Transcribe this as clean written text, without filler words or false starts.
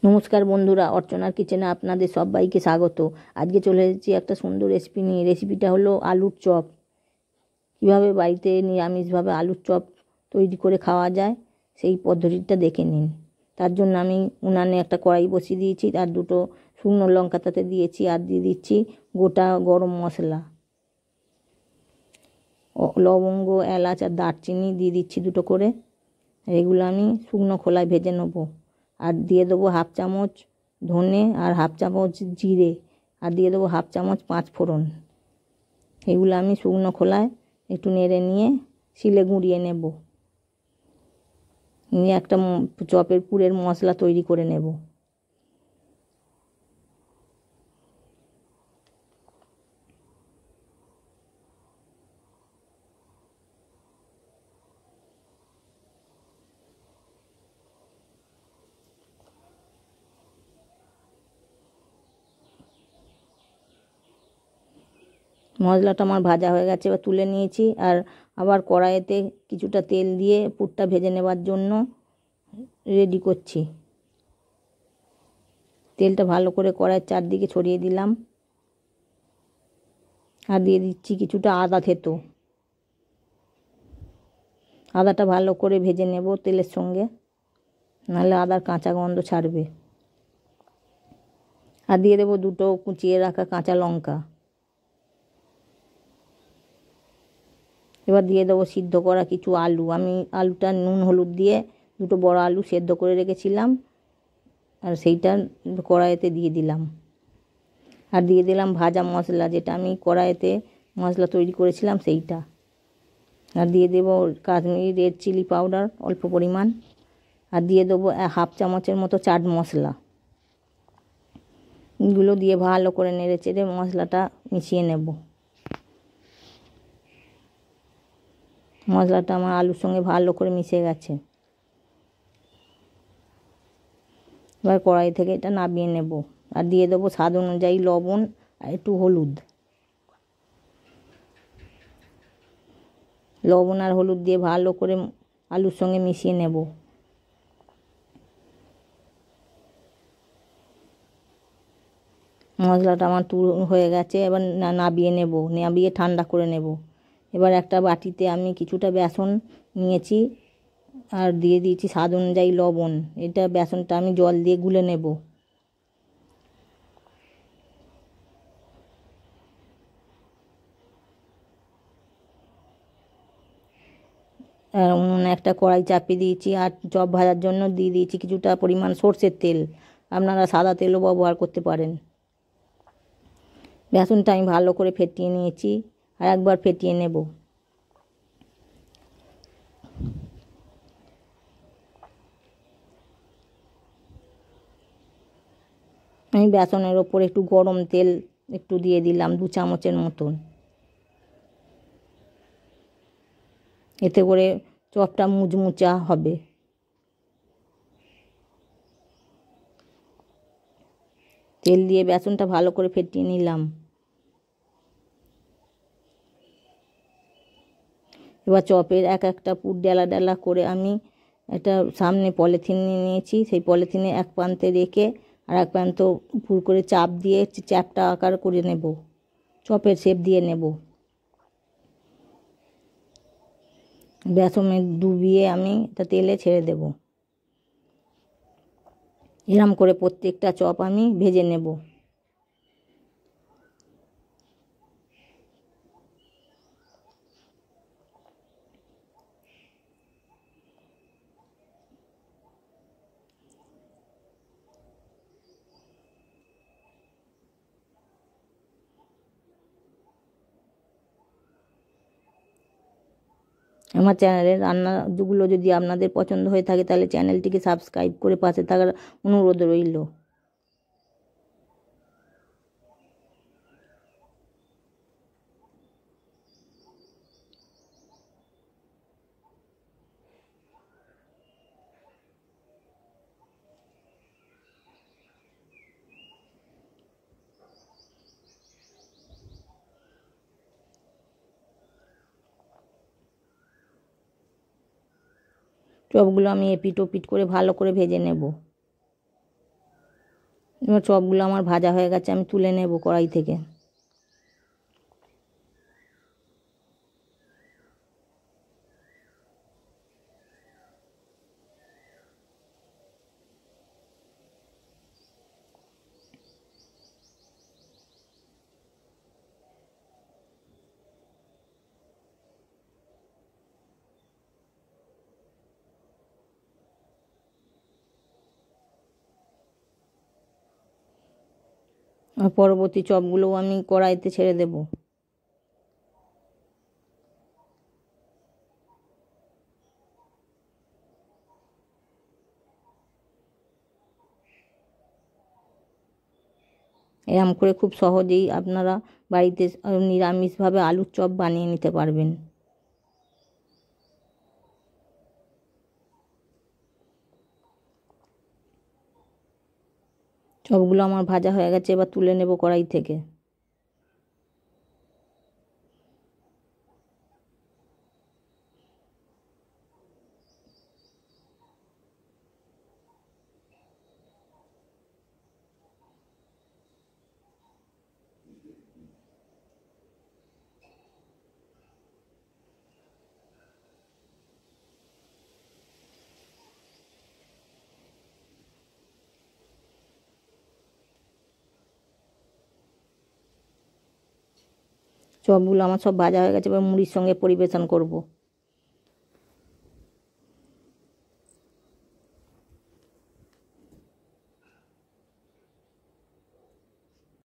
নমস্কার বন্ধুরা, অর্চনার কিচেনে আপনাদের সবাইকে স্বাগত। আজকে চলে এসেছি একটা সুন্দর রেসিপি নিয়ে। রেসিপিটা হলো আলুর চপ। কীভাবে বাড়িতে নিরামিষভাবে আলুর চপ তৈরি করে খাওয়া যায় সেই পদ্ধতিটা দেখে নিন। তার জন্য আমি উনানে একটা কড়াই বসিয়ে দিয়েছি, আর দুটো শুকনো লঙ্কা তাতে দিয়েছি, আর দিয়ে দিচ্ছি গোটা গরম মশলা, লবঙ্গ, এলাচ আর দারচিনি দিয়ে দিচ্ছি দুটো করে। এগুলো আমি শুকনো খোলায় ভেজে নেবো। আর দিয়ে দেবো হাফ চামচ ধনে আর হাফ চামচ জিরে, আর দিয়ে দেবো হাফ চামচ পাঁচ ফোড়ন। এগুলো আমি শুকনো খোলায় একটু নেড়ে নিয়ে শিলে গুঁড়িয়ে নেব। নিয়ে একটা চপের পুরের মশলা তৈরি করে নেব। মশলাটা আমার ভাজা হয়ে গেছে, এবার তুলে নিয়েছি। আর আবার কড়াইতে কিছুটা তেল দিয়ে পুরটা ভেজে নেবার জন্য রেডি করছি। তেলটা ভালো করে কড়াইয়ের চারদিকে ছড়িয়ে দিলাম, আর দিয়ে দিচ্ছি কিছুটা আদা থেতো। আদাটা ভালো করে ভেজে নেব তেলের সঙ্গে, নাহলে আদার কাঁচা গন্ধ ছাড়বে। আর দিয়ে দেবো দুটো কুচিয়ে রাখা কাঁচা লঙ্কা। এবার দিয়ে দেবো সিদ্ধ করা কিছু আলু। আমি আলুটা নুন হলুদ দিয়ে দুটো বড় আলু সেদ্ধ করে রেখেছিলাম, আর সেইটা কড়াইতে দিয়ে দিলাম। আর দিয়ে দিলাম ভাজা মশলা, যেটা আমি কড়াইতে মশলা তৈরি করেছিলাম সেইটা। আর দিয়ে দেবো কাশ্মীরি রেড চিলি পাউডার অল্প পরিমাণ। আর দিয়ে দেবো হাফ চামচের মতো চাট মশলা। এগুলো দিয়ে ভালো করে নেড়ে চেড়ে মশলাটা মিশিয়ে নেব। মশলাটা আমার আলুর সঙ্গে ভালো করে মিশে গেছে। এবার কড়াই থেকে এটা নামিয়ে নেব। আর দিয়ে দেবো স্বাদ অনুযায়ী লবণ আর একটু হলুদ। লবণ আর হলুদ দিয়ে ভালো করে আলুর সঙ্গে মিশিয়ে নেব। মশলাটা আমার হয়ে গেছে। এবার নামিয়ে নেব, নামিয়ে ঠান্ডা করে নেব। এবার একটা বাটিতে আমি কিছুটা বেসন নিয়েছি, আর দিয়ে দিয়েছি স্বাদ অনুযায়ী লবণ। এটা বেসনটা আমি জল দিয়ে গুলে নেব। আর উনুনে একটা কড়াই চাপিয়ে দিয়েছি, আর চপ ভাজার জন্য দিয়ে দিয়েছি কিছুটা পরিমাণ সর্ষের তেল। আপনারা সাদা তেলও ব্যবহার করতে পারেন। বেসনটা আমি ভালো করে ফেটিয়ে নিয়েছি, আর একবার ফেটিয়ে নেব। আমি বেসনের ওপর একটু গরম তেল একটু দিয়ে দিলাম, 2 চামচের মতন। এতে করে চপটা মুচমুচা হবে। তেল দিয়ে বেসনটা ভালো করে ফেটিয়ে নিলাম। এবার চপের এক একটা পুর ডেলা ডেলা করে আমি একটা সামনে পলিথিন নিয়ে নিয়েছি। সেই পলিথিনে এক প্রান্তে রেখে আর এক প্রান্ত পুর করে চাপ দিয়ে চ্যাপটা আকার করে নেব, চপের শেপ দিয়ে নেব। বেসনে ডুবিয়ে আমি তা তেলে ছেড়ে দেব। এরম করে প্রত্যেকটা চপ আমি ভেজে নেব। আমার চ্যানেলের রান্নাগুলো যদি আপনাদের পছন্দ হয়ে থাকে, তাহলে চ্যানেলটিকে সাবস্ক্রাইব করে পাশে থাকার অনুরোধ রইল। চপগুলো আমি এপিট ওপিট করে ভালো করে ভেজে নেব। এবার চপগুলো আমার ভাজা হয়ে গেছে, আমি তুলে নেব কড়াই থেকে। আর পরবর্তী চপগুলোও আমি কড়াইতে ছেড়ে দেব। এরম করে খুব সহজেই আপনারা বাড়িতে নিরামিষভাবে আলুর চপ বানিয়ে নিতে পারবেন। চপগুলো আমার ভাজা হয়ে গেছে, এবার তুলে নেব কড়াই থেকে। চপগুলো আমার সব ভাজা হয়ে গেছে, এবার মুড়ির সঙ্গে পরিবেশন করব।